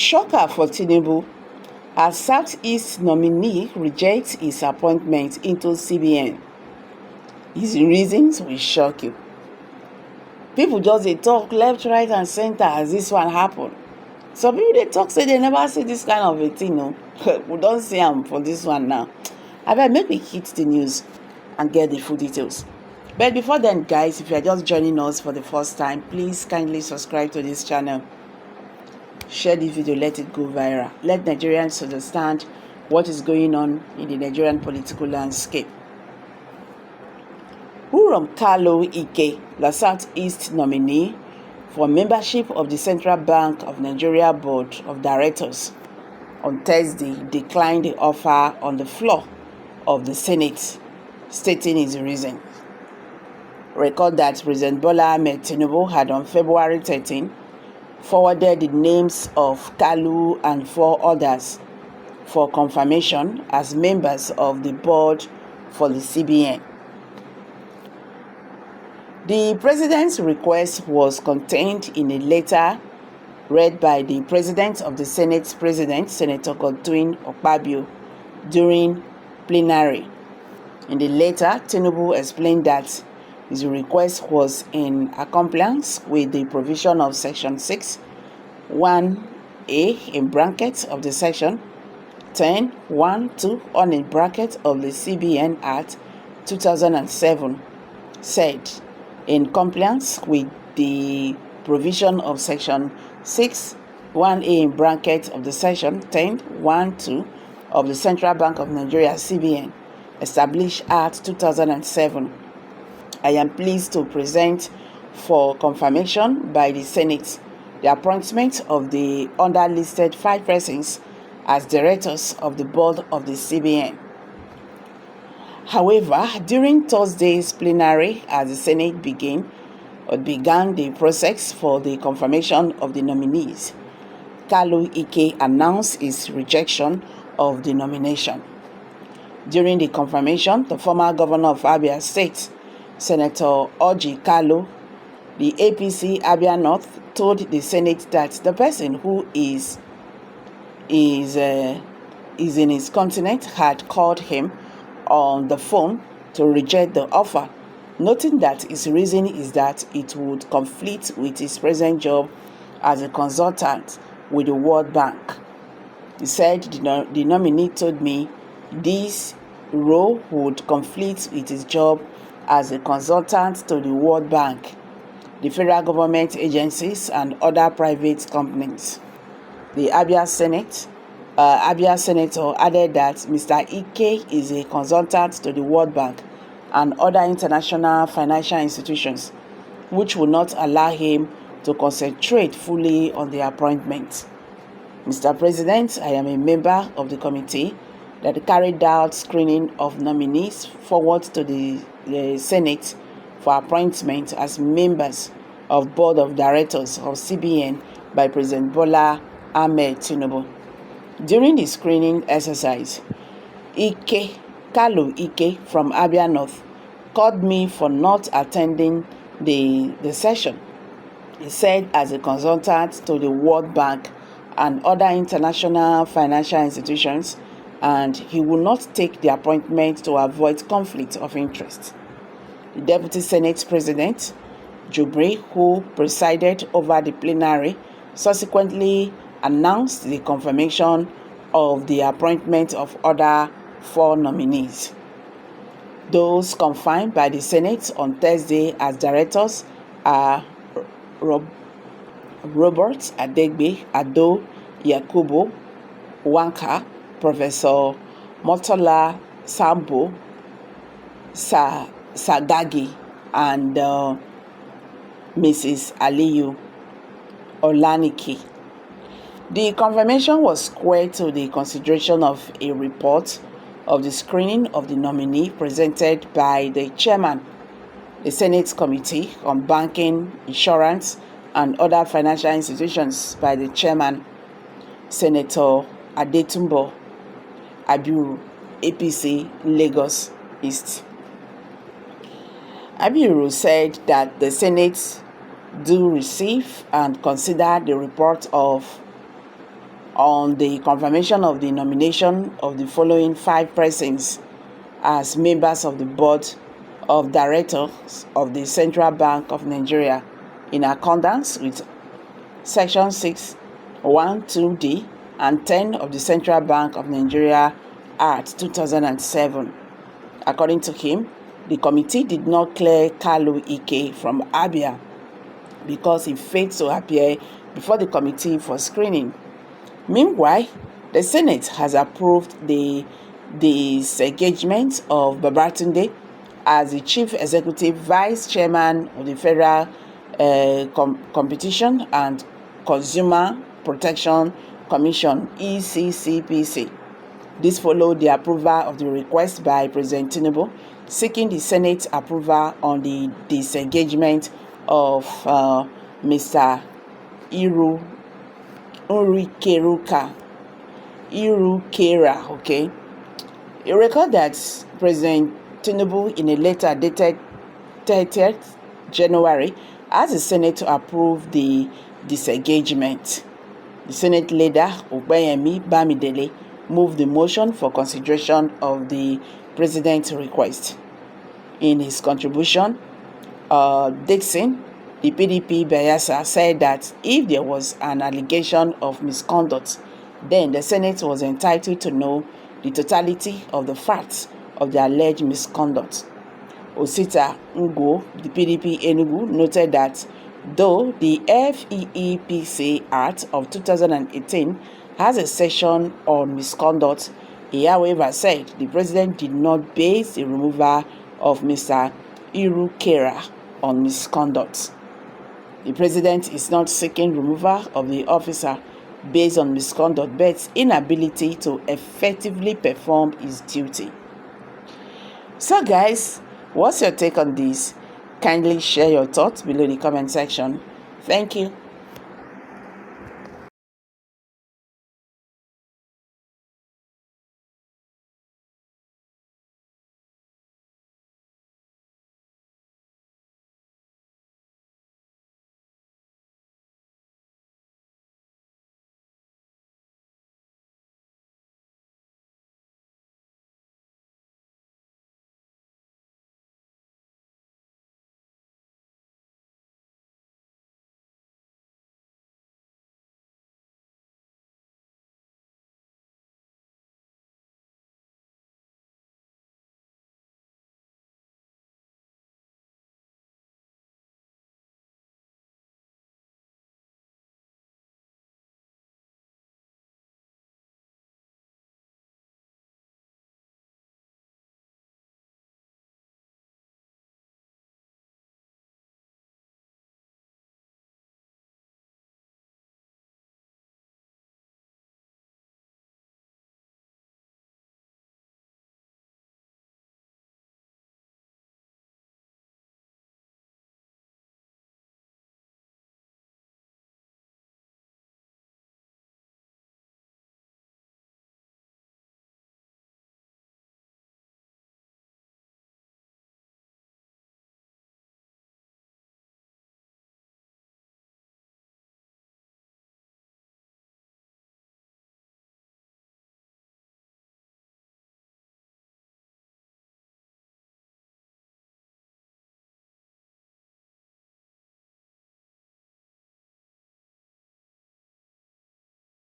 Shocker for Tinubu as Southeast nominee rejects his appointment into CBN. His reasons will shock you. People just dey talk left, right, and center as this one happen. Some people dey talk say they never see this kind of a thing. No, we don see am for this one now. Abeg, make we hit the news and get the full details. But before then, guys, if you are just joining us for the first time, please kindly subscribe to this channel. Share the video, let it go viral. Let Nigerians understand what is going on in the Nigerian political landscape. Urom Kalu Ike, the Southeast nominee for membership of the Central Bank of Nigeria Board of Directors, on Thursday declined the offer on the floor of the Senate, stating his reason. Record that President Bola Ahmed Tinubu had on February 13 forwarded the names of Kalu and 4 others for confirmation as members of the board for the CBN. The president's request was contained in a letter read by the president of the Senate President, Senator Godwin Akpabio, during plenary. In the letter, Tinubu explained that his request was in compliance with the provision of Section 6, 1A in brackets of the Section 10, 1, 2 on in bracket of the CBN Act 2007, said in compliance with the provision of Section 6, 1A in bracket of the Section 10, 1, 2 of the Central Bank of Nigeria CBN, established Act 2007. I am pleased to present for confirmation by the Senate the appointment of the underlisted 5 persons as directors of the board of the CBN. However, during Thursday's plenary, as the Senate began the process for the confirmation of the nominees, Kalu Ike announced his rejection of the nomination. During the confirmation, the former governor of Abia State, Senator Orji Kalu, the APC Abia North, told the Senate that the person who is in his continent had called him on the phone to reject the offer, noting that his reason is that it would conflict with his present job as a consultant with the World Bank. He said the nominee told me this role would conflict with his job as a consultant to the World Bank, the federal government agencies, and other private companies. The Abia senator added that Mr. Ike is a consultant to the World Bank and other international financial institutions, which will not allow him to concentrate fully on the appointment. Mr. President, I am a member of the committee that carried out screening of nominees forward to the Senate for appointment as members of Board of Directors of CBN by President Bola Ahmed Tinubu. During the screening exercise, Kalu Ike from Abia North called me for not attending the session. He said as a consultant to the World Bank and other international financial institutions, and he will not take the appointment to avoid conflict of interest. The Deputy Senate President, Jubri, who presided over the plenary, subsequently announced the confirmation of the appointment of other 4 nominees. Those confirmed by the Senate on Thursday as directors are Robert Adegbe Ado Yakubu Wanka, Professor Motola Sambo Sagagi, and Mrs. Aliyu Olaniki. The confirmation was squared to the consideration of a report of the screening of the nominee presented by the chairman, the Senate Committee on Banking, Insurance, and Other Financial Institutions by the chairman, Senator Adetumbo Abiru, APC, Lagos East. Abiru said that the Senate do receive and consider the report of on the confirmation of the nomination of the following 5 persons as members of the board of directors of the Central Bank of Nigeria in accordance with Section 6, 1, 2D and 10 of the Central Bank of Nigeria Act 2007. According to him, the committee did not clear Kalu Ike from Abia because he failed to appear before the committee for screening. Meanwhile, the Senate has approved the disengagement of Babatunde as the Chief Executive Vice Chairman of the Federal Competition and Consumer Protection Commission (FCCPC). This followed the approval of the request by President Tinubu seeking the Senate approval on the disengagement of Mr. Irukera. Okay. You record that President Tinubu, in a letter dated 30th January, asked the Senate to approve the disengagement. The Senate leader, Ogbeyemi Bamidele, moved the motion for consideration of the President's request. In his contribution, Dixon, the PDP Bayelsa, said that if there was an allegation of misconduct, then the Senate was entitled to know the totality of the facts of the alleged misconduct. Osita Ngo, the PDP Enugu, noted that though the FCCPC Act of 2018 has a section on misconduct, he however said the president did not base the removal of Mr. Irukera on misconduct. The president is not seeking removal of the officer based on misconduct but inability to effectively perform his duty. So guys, what's your take on this? Kindly share your thoughts below the comment section. Thank you.